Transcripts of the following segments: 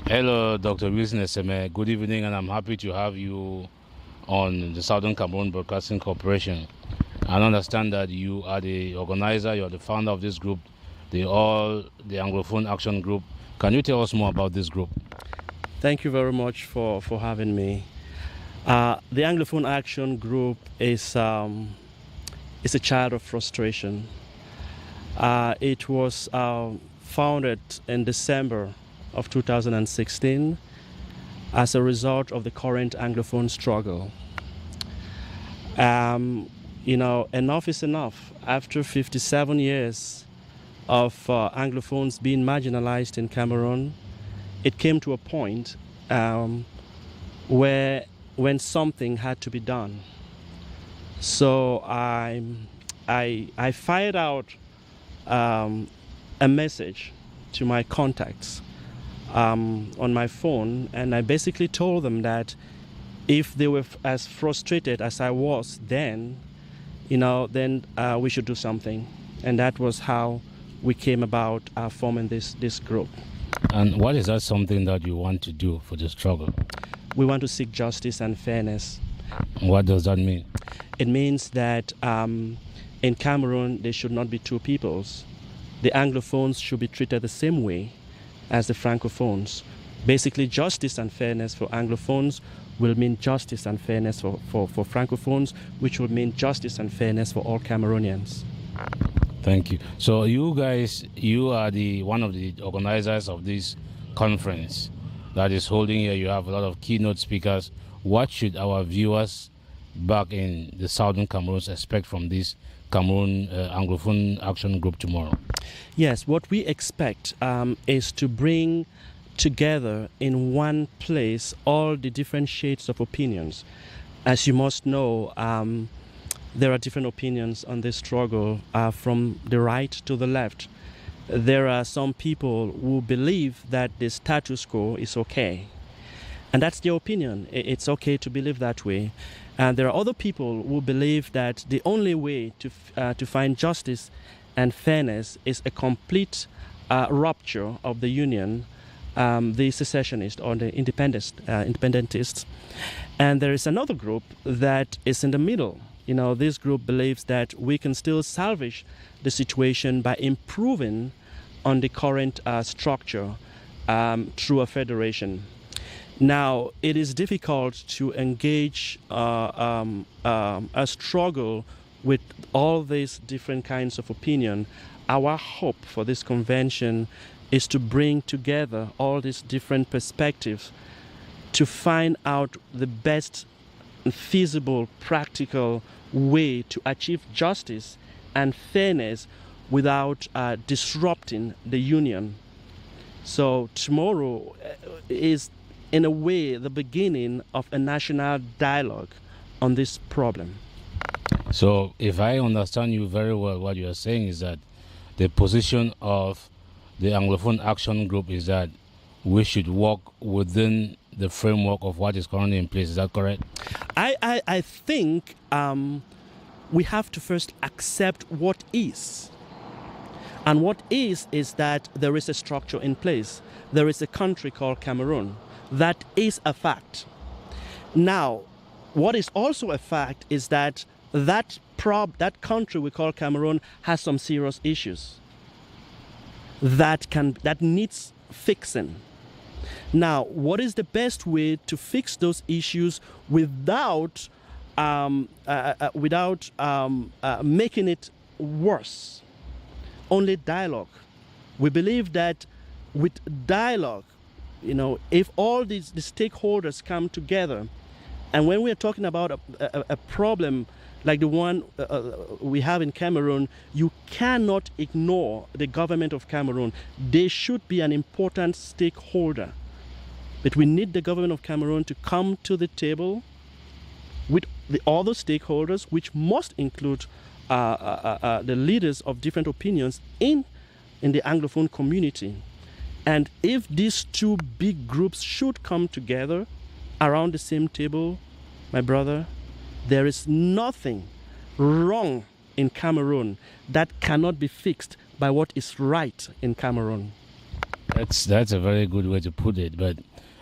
Hello, Dr. Wilson Eseme. Good evening, and I'm happy to have you on the Southern Cameroon Broadcasting Corporation. I understand that you are the organizer, you're the founder of this group, the Anglophone Action Group. Can you tell us more about this group? Thank you very much for having me. The Anglophone Action Group is a child of frustration. It was founded in December of 2016 as a result of the current Anglophone struggle. Enough is enough. After 57 years of Anglophones being marginalized in Cameroon, it came to a point when something had to be done. So I fired out a message to my contacts on my phone, and I basically told them that if they were as frustrated as I was then, then we should do something. And that was how we came about forming this group. And what is that something that you want to do for the struggle? We want to seek justice and fairness. What does that mean? It means that in Cameroon, there should not be two peoples. The Anglophones should be treated the same way as the Francophones. Basically, justice and fairness for Anglophones will mean justice and fairness for Francophones, which will mean justice and fairness for all Cameroonians. Thank you. So you guys, you are one of the organizers of this conference that is holding here. You have a lot of keynote speakers. What should our viewers back in the Southern Cameroon expect from this Cameroon Anglophone Action Group tomorrow? Yes, what we expect is to bring together in one place all the different shades of opinions. As you must know, there are different opinions on this struggle from the right to the left. There are some people who believe that the status quo is okay. And that's their opinion. It's okay to believe that way. And there are other people who believe that the only way to find justice and fairness is a complete rupture of the union, the secessionists or the independentists. And there is another group that is in the middle. This group believes that we can still salvage the situation by improving on the current structure through a federation. Now, it is difficult to engage a struggle with all these different kinds of opinion. Our hope for this convention is to bring together all these different perspectives to find out the best feasible, practical way to achieve justice and fairness without disrupting the union. So tomorrow is, in a way, the beginning of a national dialogue on this problem. So if I understand you very well, what you are saying is that the position of the Anglophone Action Group is that we should work within the framework of what is currently in place. Is that correct? I think we have to first accept what is. And what is that there is a structure in place. There is a country called Cameroon. That is a fact. Now, what is also a fact is that that country we call Cameroon has some serious issues that needs fixing. Now, what is the best way to fix those issues without making it worse? Only dialogue. We believe that with dialogue, if all the stakeholders come together, and when we're talking about a problem like the one we have in Cameroon, you cannot ignore the government of Cameroon. They should be an important stakeholder. But we need the government of Cameroon to come to the table with the other stakeholders, which must include the leaders of different opinions in the Anglophone community. And if these two big groups should come together around the same table, my brother, there is nothing wrong in Cameroon that cannot be fixed by what is right in Cameroon. That's a very good way to put it. But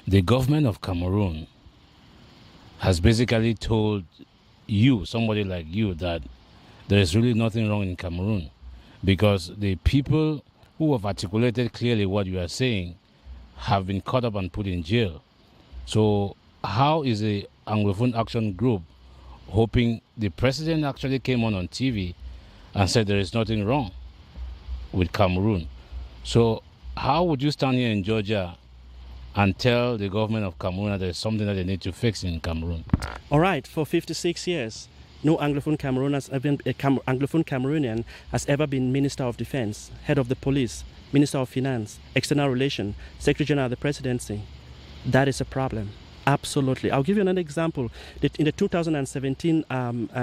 the government of Cameroon has basically told you, somebody like you, that there is really nothing wrong in Cameroon, because the people who have articulated clearly what you are saying have been caught up and put in jail. So how is the Anglophone Action Group hoping? The president actually came on TV and said there is nothing wrong with Cameroon. So how would you stand here in Georgia and tell the government of Cameroon that there's something that they need to fix in Cameroon? All right, for 56 years, no Anglophone Anglophone Cameroonian has ever been Minister of Defense, Head of the Police, Minister of Finance, External Relations, Secretary General of the Presidency. That is a problem. Absolutely. I'll give you another example. In the 2017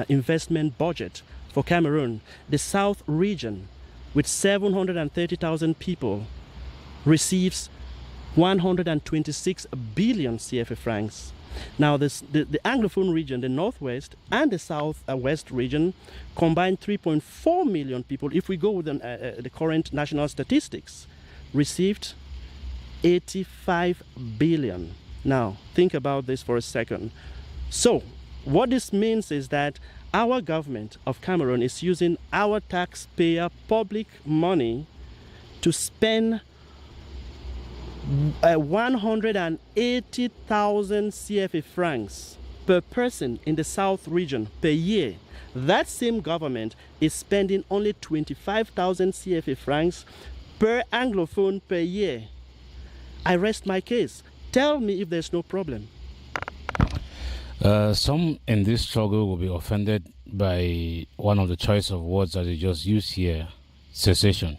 investment budget for Cameroon, the South region, with 730,000 people, receives 126 billion CFA francs. Now, the Anglophone region, the Northwest and the Southwest region, combined 3.4 million people, if we go with the current national statistics, received 85 billion. Now, think about this for a second. So, what this means is that our government of Cameroon is using our taxpayer public money to spend 180,000 CFA francs per person in the South region per year. That same government is spending only 25,000 CFA francs per Anglophone per year. I rest my case. Tell me if there's no problem. Some in this struggle will be offended by one of the choice of words that you just used here, cessation.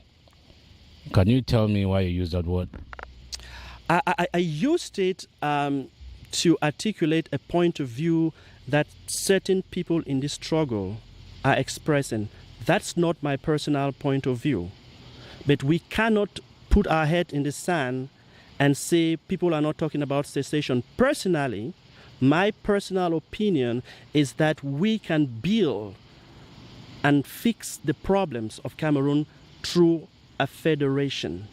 Can you tell me why you use that word? I used it to articulate a point of view that certain people in this struggle are expressing. That's not my personal point of view. But we cannot put our head in the sand and say people are not talking about cessation. Personally, my personal opinion is that we can build and fix the problems of Cameroon through a federation.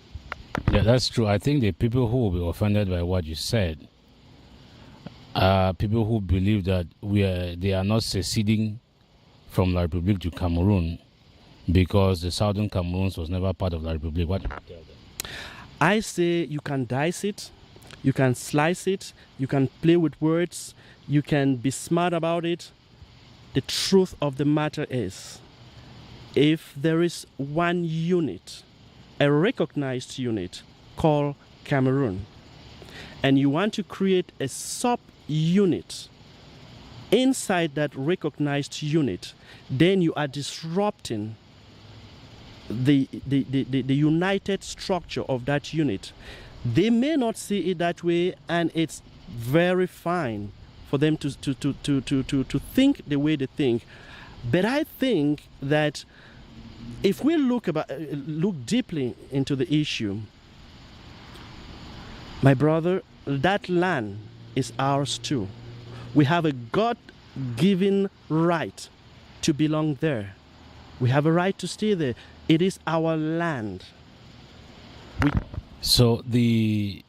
Yeah, that's true. I think the people who will be offended by what you said are people who believe that they are not seceding from La Republique to Cameroon because the Southern Cameroon was never part of La Republique. What do you tell them? I say you can dice it, you can slice it, you can play with words, you can be smart about it. The truth of the matter is, if there is one unit, a recognized unit called Cameroon, and you want to create a sub-unit inside that recognized unit, then you are disrupting the united structure of that unit. They may not see it that way, and it's very fine for them to think the way they think. But I think that if we look deeply into the issue, my brother, that land is ours too. We have a God-given right to belong there. We have a right to stay there. It is our land. So the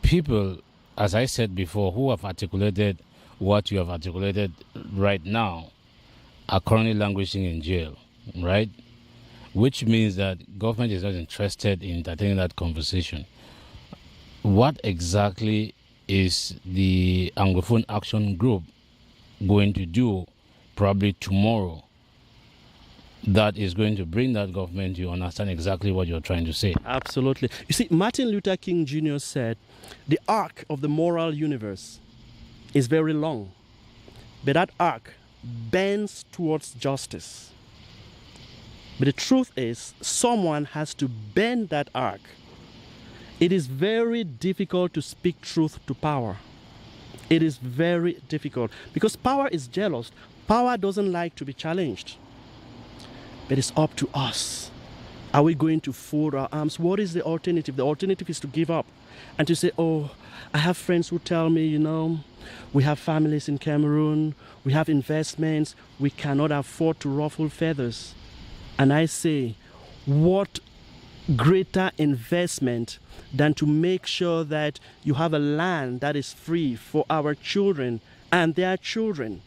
people, as I said before, who have articulated what you have articulated right now are currently languishing in jail, right? Which means that government is not interested in entertaining that conversation. What exactly is the Anglophone Action Group going to do probably tomorrow that is going to bring that government to understand exactly what you're trying to say? Absolutely. You see, Martin Luther King Jr. said, the arc of the moral universe is very long, but that arc bends towards justice. But the truth is, someone has to bend that arc. It is very difficult to speak truth to power. It is very difficult because power is jealous. Power doesn't like to be challenged. But it's up to us. Are we going to fold our arms? What is the alternative? The alternative is to give up and to say, oh, I have friends who tell me, we have families in Cameroon, we have investments, we cannot afford to ruffle feathers. And I say, what greater investment than to make sure that you have a land that is free for our children and their children.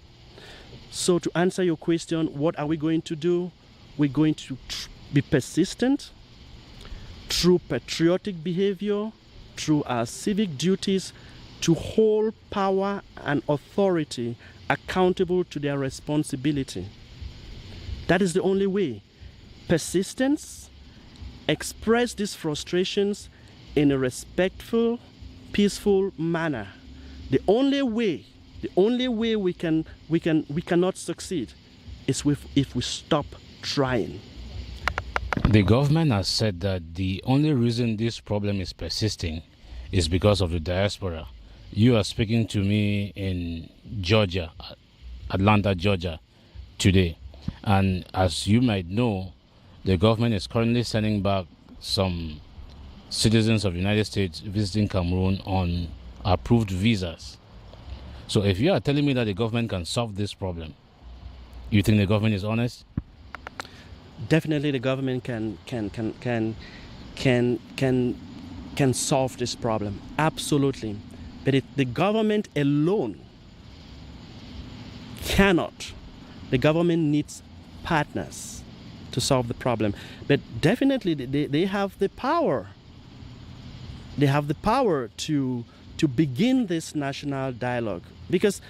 So to answer your question, what are we going to do? We're going to be persistent through patriotic behavior, through our civic duties, to hold power and authority accountable to their responsibility. That is the only way. Persistence, express these frustrations in a respectful, peaceful manner. The only way we cannot succeed is if we stop trying. The government has said that the only reason this problem is persisting is because of the diaspora. You are speaking to me in Georgia, Atlanta, Georgia, today. And as you might know, the government is currently sending back some citizens of the United States visiting Cameroon on approved visas. So if you are telling me that the government can solve this problem, you think the government is honest? Definitely the government can solve this problem. Absolutely. But the government alone cannot. The government needs partners to solve the problem. But definitely they have the power. They have the power to begin this national dialogue. Because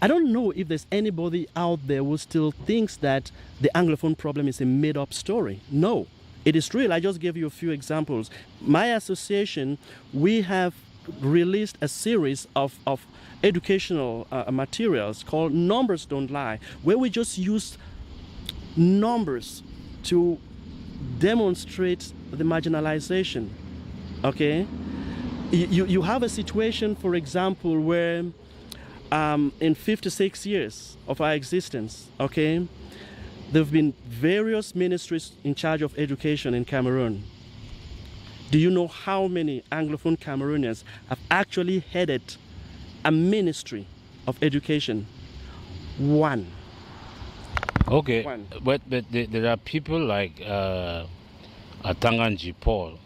I don't know if there's anybody out there who still thinks that the Anglophone problem is a made-up story. No, it is real. I just gave you a few examples. My association, we have released a series of educational materials called Numbers Don't Lie, where we just use numbers to demonstrate the marginalization. Okay? You have a situation, for example, where in 56 years of our existence, okay, there have been various ministries in charge of education in Cameroon. Do you know how many Anglophone Cameroonians have actually headed a ministry of education? One. Okay, One. but there are people like Atanganji Paul,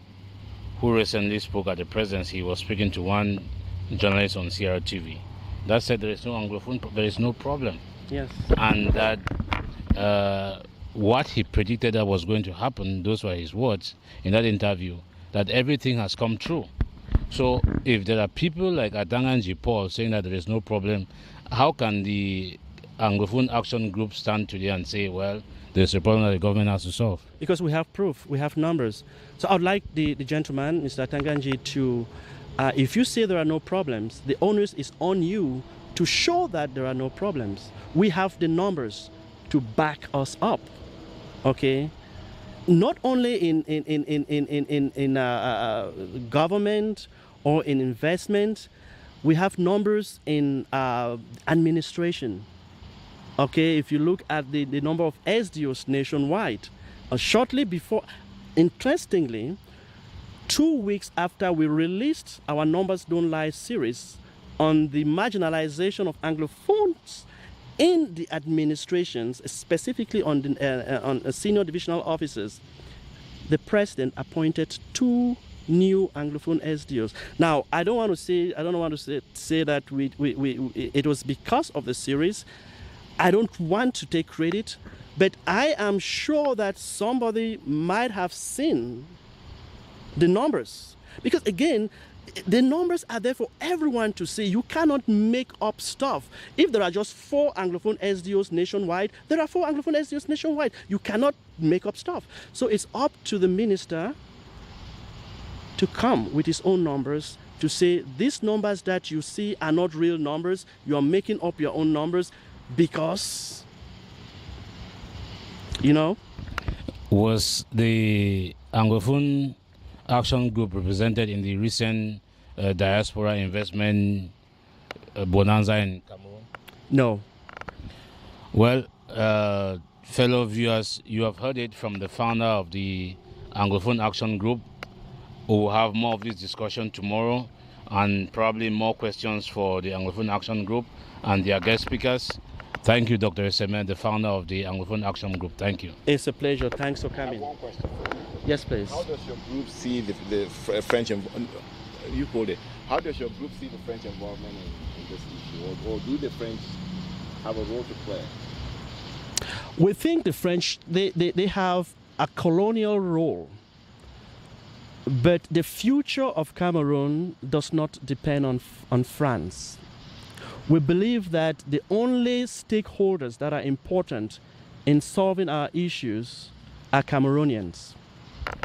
who recently spoke at the presidency. He was speaking to one journalist on CRTV that said there is no Anglophone, there is no problem. Yes. And that what he predicted that was going to happen, those were his words in that interview, that everything has come true. So if there are people like Atanganji Paul saying that there is no problem, how can the Anglophone Action Group stand today and say, well, there's a problem that the government has to solve? Because we have proof, we have numbers. So I would like the gentleman, Mr. Atanganji, to, if you say there are no problems, the onus is on you to show that there are no problems. We have the numbers to back us up, okay? Not only in government or in investment, we have numbers in administration. Okay, if you look at the number of SDOs nationwide, shortly before, interestingly, 2 weeks after we released our Numbers Don't Lie series on the marginalization of Anglophones in the administrations, specifically on senior divisional officers, the president appointed 2 new Anglophone SDOs. Now, I don't want to say that it was because of the series. I don't want to take credit, but I am sure that somebody might have seen the numbers. Because again, the numbers are there for everyone to see. You cannot make up stuff. If there are just 4 Anglophone SDOs nationwide, there are 4 Anglophone SDOs nationwide. You cannot make up stuff. So it's up to the minister to come with his own numbers, to say these numbers that you see are not real numbers. You are making up your own numbers because, you know. Was the Anglophone Action Group represented in the recent diaspora investment bonanza in Cameroon? No. Well, fellow viewers, you have heard it from the founder of the Anglophone Action Group, who will have more of this discussion tomorrow, and probably more questions for the Anglophone Action Group and their guest speakers. Thank you, Dr. Eseme, the founder of the Anglophone Action Group. Thank you. It's a pleasure. Thanks for coming. I have one question. Yes, please. How does your group see the French you hold it? How does your group see the French involvement in this issue, or do the French have a role to play? We think the French, they have a colonial role, but the future of Cameroon does not depend on France. We believe that the only stakeholders that are important in solving our issues are Cameroonians.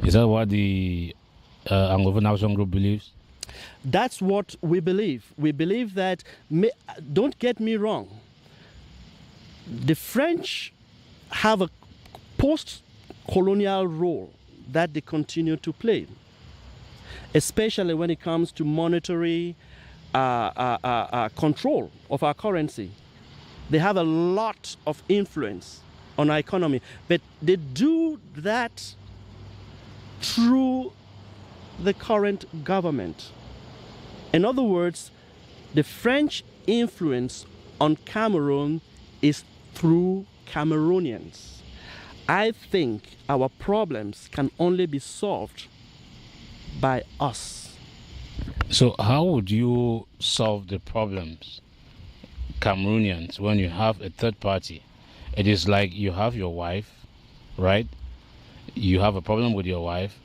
Is that what the Anglophone Action Group believes? That's what we believe. We believe that, don't get me wrong, the French have a post-colonial role that they continue to play, especially when it comes to monetary control of our currency. They have a lot of influence on our economy, but they do that through the current government. In other words, the French influence on Cameroon is through Cameroonians. I think our problems can only be solved by us. So how would you solve the problems, Cameroonians, when you have a third party? It is like you have your wife, right? You have a problem with your wife,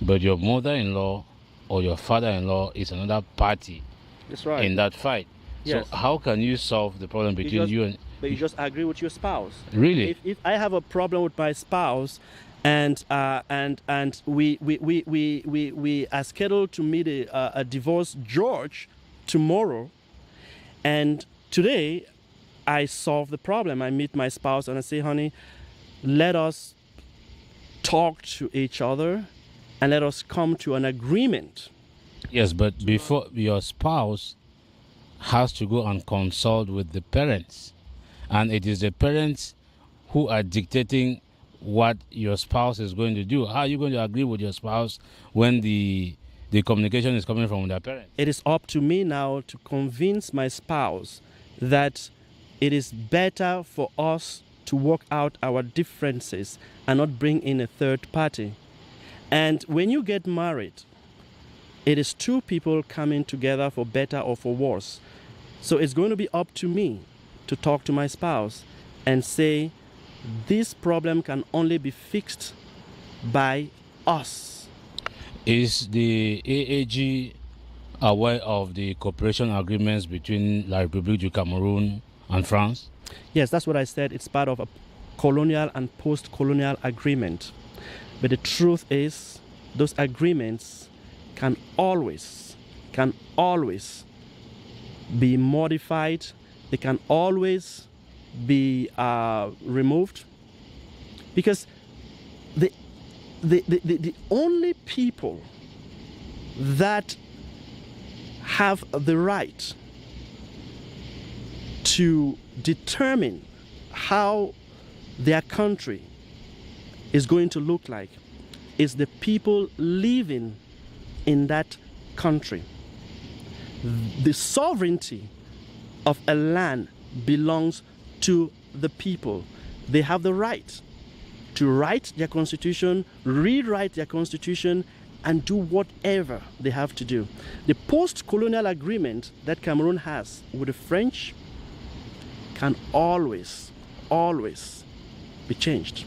but your mother-in-law or your father-in-law is another party. That's right. In that fight. Yes. So how can you solve the problem between you and... But you just agree with your spouse. Really? If I have a problem with my spouse, and we are scheduled to meet a divorce judge tomorrow, and today I solve the problem. I meet my spouse and I say, honey, let us talk to each other and let us come to an agreement. Yes, but before, your spouse has to go and consult with the parents, and it is the parents who are dictating what your spouse is going to do. How are you going to agree with your spouse when the communication is coming from their parents? It is up to me now to convince my spouse that it is better for us to work out our differences and not bring in a third party. And when you get married, it is two people coming together for better or for worse. So it's going to be up to me to talk to my spouse and say, this problem can only be fixed by us. Is the AAG aware of the cooperation agreements between La République du Cameroon and France? Yes, that's what I said. It's part of a colonial and post-colonial agreement. But the truth is, those agreements can always be modified. They can always be removed, because the only people that have the right to determine how their country is going to look like is the people living in that country. The sovereignty of a land belongs to the people. They have the right to write their constitution, rewrite their constitution, and do whatever they have to do. The post-colonial agreement that Cameroon has with the French can always be changed.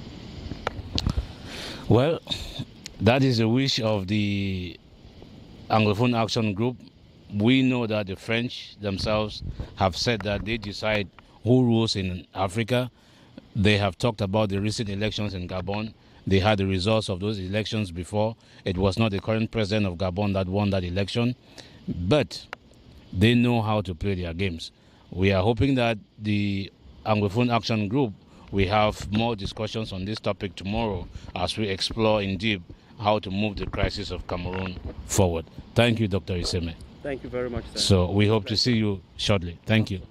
Well, that is the wish of the Anglophone Action Group. We know that the French themselves have said that they decide who rules in Africa. They have talked about the recent elections in Gabon. They had the results of those elections before. It was not the current president of Gabon that won that election, but they know how to play their games. We are hoping that the Anglophone Action Group, we have more discussions on this topic tomorrow as we explore in deep how to move the crisis of Cameroon forward. Thank you, Dr. Iseme. Thank you very much, sir. So we hope to see you shortly. Thank you.